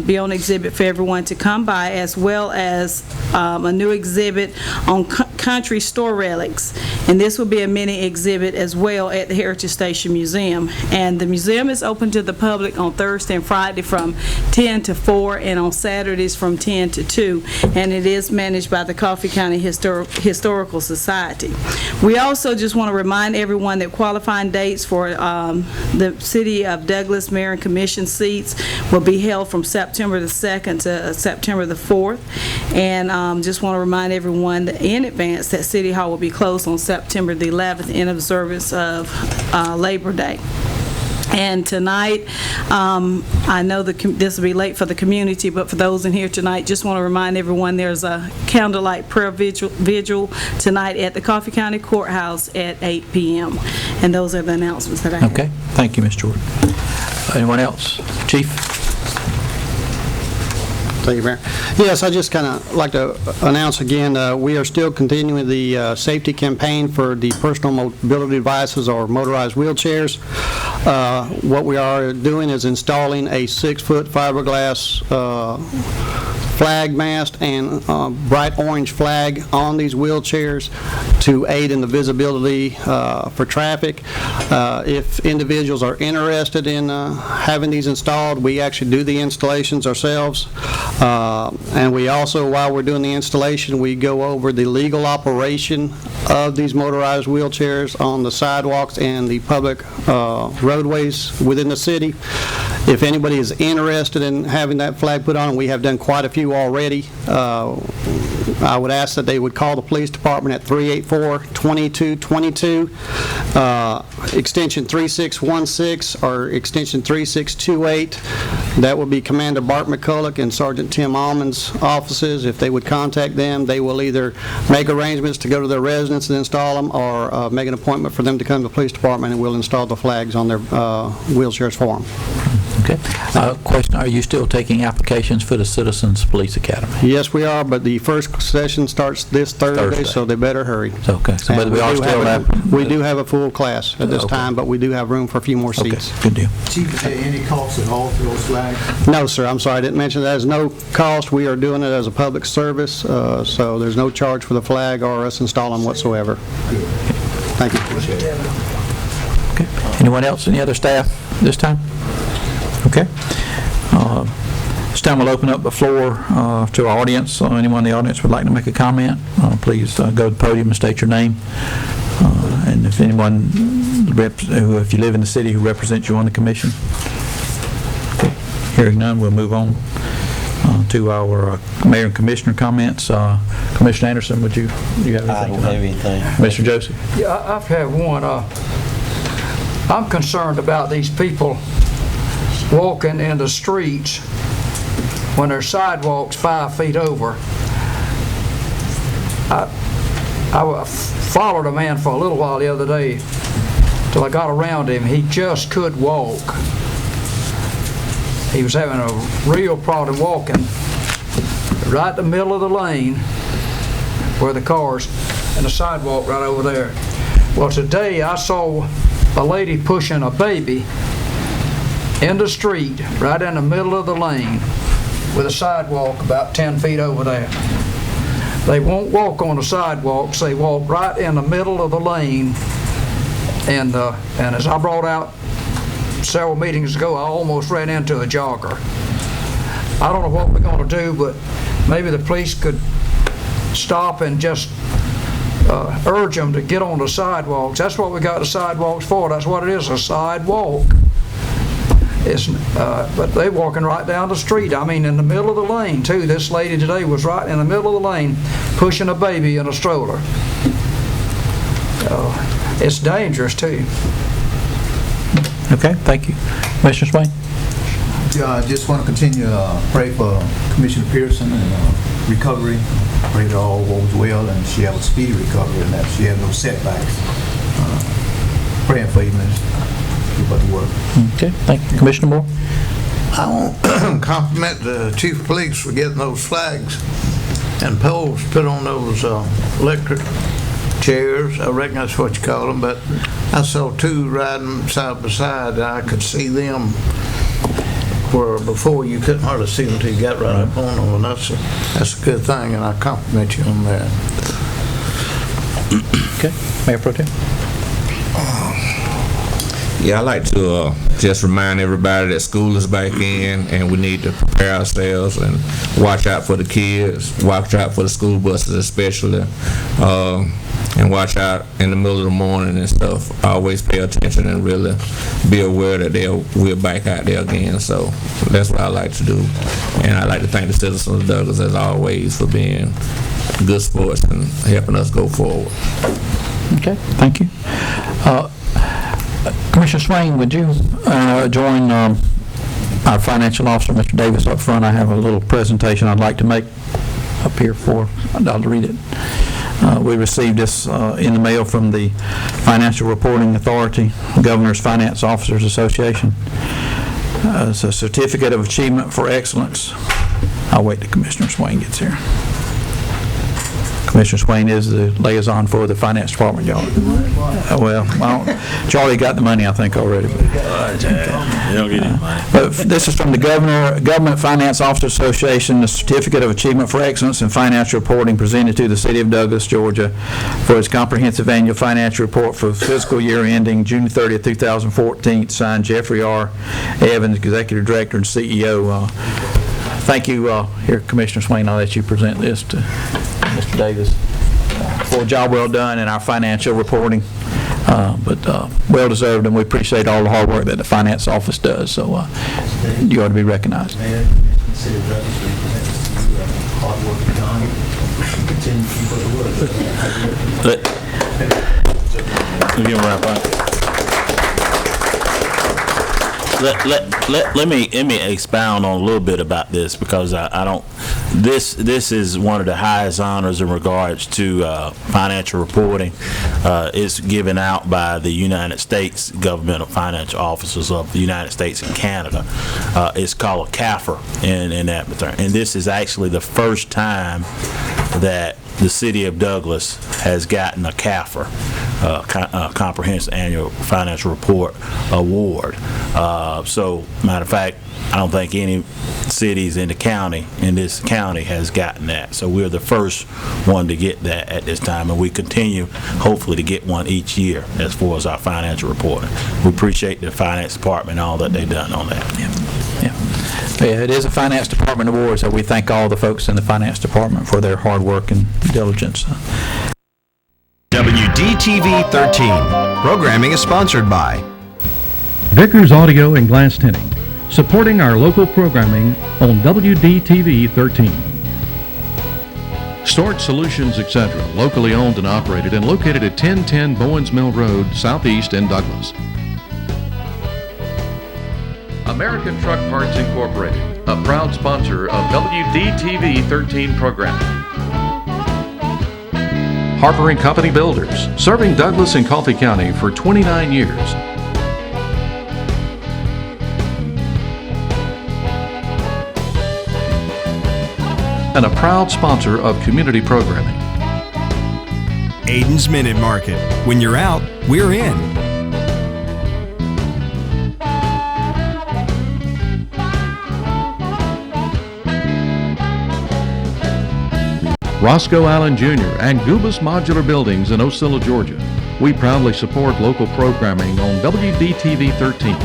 be on exhibit for everyone to come by, as well as a new exhibit on country store relics. And this will be a mini exhibit as well at the Heritage Station Museum. And the museum is open to the public on Thursday and Friday from 10 to 4 and on Saturdays from 10 to 2. And it is managed by the Coffee County Historical Society. We also just want to remind everyone that qualifying dates for the City of Douglas Mayor and Commission seats will be held from September the 2nd to September the 4th. And just want to remind everyone that in advance that City Hall will be closed on September the 11th in observance of Labor Day. And tonight, I know this will be late for the community, but for those in here tonight, just want to remind everyone there's a candlelight prayer vigil tonight at the Coffee County Courthouse at 8 p.m. And those are the announcements that I have. Okay, thank you, Ms. Jordan. Anyone else? Chief? Thank you, Mayor. Yes, I just kind of like to announce again, we are still continuing the safety campaign for the personal mobility devices or motorized wheelchairs. What we are doing is installing a 6-foot fiberglass flag mast and bright orange flag on these wheelchairs to aid in the visibility for traffic. If individuals are interested in having these installed, we actually do the installations ourselves. And we also, while we're doing the installation, we go over the legal operation of these motorized wheelchairs on the sidewalks and the public roadways within the city. If anybody is interested in having that flag put on, and we have done quite a few already, I would ask that they would call the police department at 384-2222, extension 3616 or extension 3628. That will be Commander Bart McCulloch and Sergeant Tim Almond's offices. If they would contact them, they will either make arrangements to go to their residence and install them, or make an appointment for them to come to the police department, and we'll install the flags on their wheelchairs for them. Okay. Question, are you still taking applications for the Citizens Police Academy? Yes, we are, but the first session starts this Thursday. So they better hurry. Okay. So, but we do have a full class at this time, but we do have room for a few more seats. Okay, good deal. Chief, is there any cost at all for those flags? No, sir. I'm sorry, I didn't mention that. There's no cost. We are doing it as a public service, so there's no charge for the flag or us installing whatsoever. Good. Thank you. Okay. Anyone else? Any other staff this time? Okay. This time we'll open up the floor to our audience. So anyone in the audience would like to make a comment, please go to the podium and state your name. And if anyone, if you live in the city, who represents you on the commission. Okay. Hearing none, we'll move on to our mayor and commissioner comments. Commissioner Anderson, would you have anything? I don't have anything. Mr. Joseph? Yeah, I've had one. I'm concerned about these people walking in the streets when their sidewalk's 5 feet over. I followed a man for a little while the other day till I got around him. He just could walk. He was having a real problem walking right in the middle of the lane where the cars and the sidewalk right over there. Well, today I saw a lady pushing a baby in the street, right in the middle of the lane, with a sidewalk about 10 feet over there. They won't walk on the sidewalks, they walk right in the middle of the lane, and as I brought out several meetings ago, I almost ran into a jogger. I don't know what we're going to do, but maybe the police could stop and just urge them to get on the sidewalks. That's what we got the sidewalks for. That's what it is, a sidewalk. But they're walking right down the street. I mean, in the middle of the lane, too. This lady today was right in the middle of the lane pushing a baby in a stroller. It's dangerous, too. Okay, thank you. Commissioner Swain? I just want to continue to pray for Commissioner Pearson and recovery. Pray that all goes well and she have a speedy recovery and that she have no setbacks. Praying for you, Minister. Keep up the work. Okay, thank you. Commissioner Moore? I want to compliment the Chief of Police for getting those flags and poles put on those electric chairs. I reckon that's what you call them, but I saw two riding side by side. I could see them where before you couldn't hardly see them until you got right up on them, and that's a good thing, and I compliment you on that. Okay, Mayor Pro Tem? Yeah, I'd like to just remind everybody that school is back in, and we need to prepare ourselves and watch out for the kids, watch out for the school buses especially, and watch out in the middle of the morning and stuff. Always pay attention and really be aware that we're back out there again. So that's what I like to do, and I'd like to thank the citizens of Douglas as always for being good sports and helping us go forward. Okay, thank you. Commissioner Swain, would you join our financial officer, Mr. Davis, up front? I have a little presentation I'd like to make up here I'll read it. We received this in the mail from the Financial Reporting Authority, Governor's Finance Officers Association. It's a Certificate of Achievement for Excellence. I'll wait till Commissioner Swain gets here. Commissioner Swain is the liaison for the finance department, y'all. Charlie got the money, I think, already. You don't get any money. But this is from the Government Finance Officers Association, the Certificate of Achievement for Excellence in Financial Reporting presented to the City of Douglas, Georgia, for its comprehensive annual financial report for fiscal year ending June 30th, 2014, signed Jeffrey R. Evans, Executive Director and CEO. Thank you. Here, Commissioner Swain, I'll let you present this to Mr. Davis for a job well done in our financial reporting, but well deserved, and we appreciate all the hard work that the finance office does. So you ought to be recognized. Mayor, City of Douglas, we present to you hard work done. Continue to keep up the work. Let me wrap up. Let me expound on a little bit about this, because I don't. This is one of the highest honors in regards to financial reporting. It's given out by the United States Governmental Financial Officers of the United States and Canada. It's called a CAFR in that return, and this is actually the first time that the City of Douglas has gotten a CAFR, Comprehensive Annual Financial Report Award. So, matter of fact, I don't think any cities in this county has gotten that. So we're the first one to get that at this time, and we continue, hopefully, to get one each year as far as our financial reporting. We appreciate the finance department and all that they've done on that. Yeah, it is a finance department award, so we thank all the folks in the finance department for their hard work and diligence. WDTV 13. Programming is sponsored by Vickers Audio and Glass Tinting, supporting our local programming on WDTV 13. Storage Solutions, etc., locally owned and operated and located at 1010 Bowens Mill Road, Southeast in Douglas. American Truck Parts Incorporated, a proud sponsor of WDTV 13 programming. Harper & Company Builders, serving Douglas and Coffee County for 29 years. And a proud sponsor of community programming. Aiden's Minute Market. When you're out, we're in. Roscoe Allen Jr. and Gubas Modular Buildings in Ocilla, Georgia. We proudly support local programming on WDTV 13.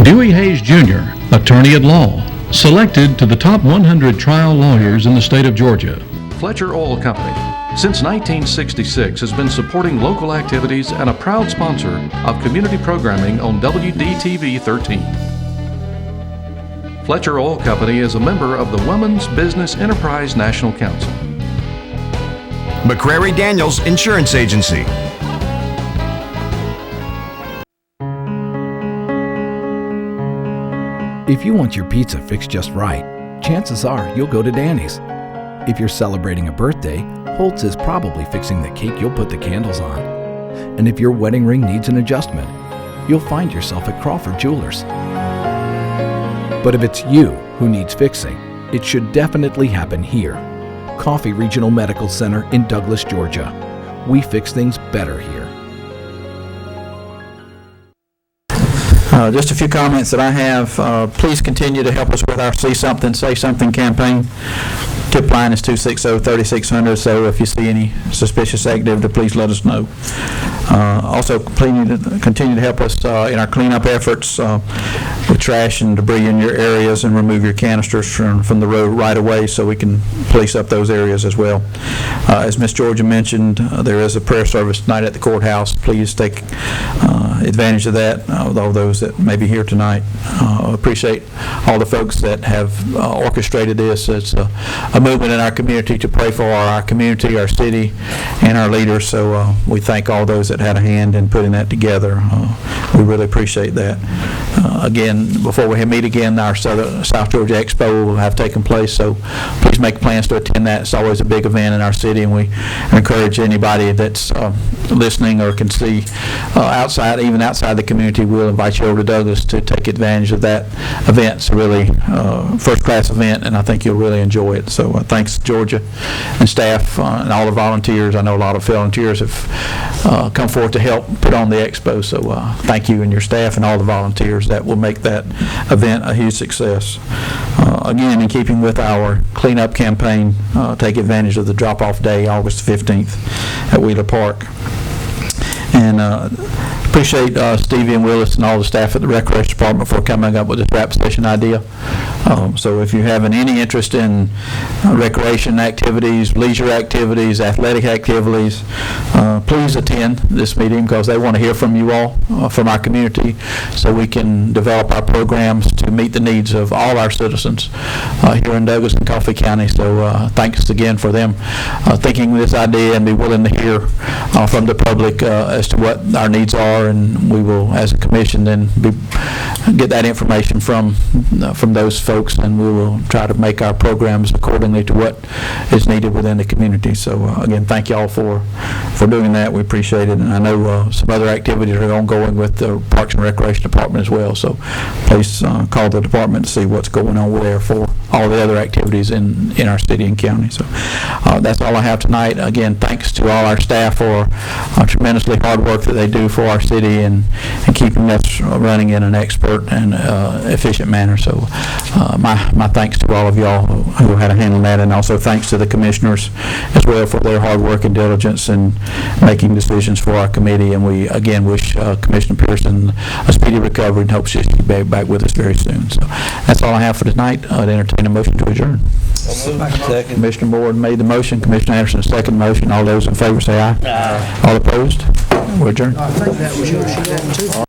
Dewey Hayes Jr., attorney at law, selected to the top 100 trial lawyers in the state of Georgia. Fletcher Oil Company, since 1966, has been supporting local activities and a proud sponsor of community programming on WDTV 13. Fletcher Oil Company is a member of the Women's Business Enterprise National Council. McCrary Daniels Insurance Agency. If you want your pizza fixed just right, chances are you'll go to Danny's. If you're celebrating a birthday, Holtz is probably fixing the cake you'll put the candles on. And if your wedding ring needs an adjustment, you'll find yourself at Crawford Jewelers. But if it's you who needs fixing, it should definitely happen here. Coffee Regional Medical Center in Douglas, Georgia. We fix things better here. Just a few comments that I have. Please continue to help us with our See Something, Say Something campaign. Tip line is 260-3600, so if you see any suspicious activity, please let us know. Also, continue to help us in our cleanup efforts with trash and debris in your areas, and remove your canisters from the road right away so we can police up those areas as well. As Ms. Georgia mentioned, there is a prayer service tonight at the courthouse. Please take advantage of that, all those that may be here tonight. Appreciate all the folks that have orchestrated this. It's a movement in our community to pray for our community, our city, and our leaders, so we thank all those that had a hand in putting that together. We really appreciate that. Again, before we meet again, our South Georgia Expo will have taken place, so please make plans to attend that. It's always a big event in our city, and we encourage anybody that's listening or can see even outside the community, we'll invite you over to Douglas to take advantage of that event. It's a really first-class event, and I think you'll really enjoy it. So thanks, Georgia and staff and all the volunteers. I know a lot of volunteers have come forward to help put on the expo, so thank you and your staff and all the volunteers that will make that event a huge success. Again, in keeping with our cleanup campaign, take advantage of the drop-off day, August 15th at Wheeler Park. And appreciate Stevie and Willis and all the staff at the Recreation Department for coming up with this rap station idea. So if you have any interest in recreation activities, leisure activities, athletic activities, please attend this meeting, because they want to hear from you all, from our community, so we can develop our programs to meet the needs of all our citizens here in Douglas and Coffee County. So thanks again for them thinking this idea and be willing to hear from the public as to what our needs are, and we will, as a commission, then get that information from those folks, and we will try to make our programs accordingly to what is needed within the community. So again, thank you all for doing that. We appreciate it, and I know some other activities are ongoing with the Parks and Recreation Department as well, so please call the department to see what's going on there for all the other activities in our city and county. So that's all I have tonight. Again, thanks to all our staff for tremendously hard work that they do for our city and keeping us running in an expert and efficient manner. So my thanks to all of y'all who had a hand in that, and also thanks to the commissioners as well for their hard work and diligence in making decisions for our committee. And we again wish Commissioner Pearson a speedy recovery and hope she'll be back with us very soon. So that's all I have for tonight. I'd entertain a motion to adjourn. Second. Commissioner Board made the motion. Commissioner Anderson, second motion. All those in favor say aye. Aye. All opposed? We're adjourned. I think that was yours.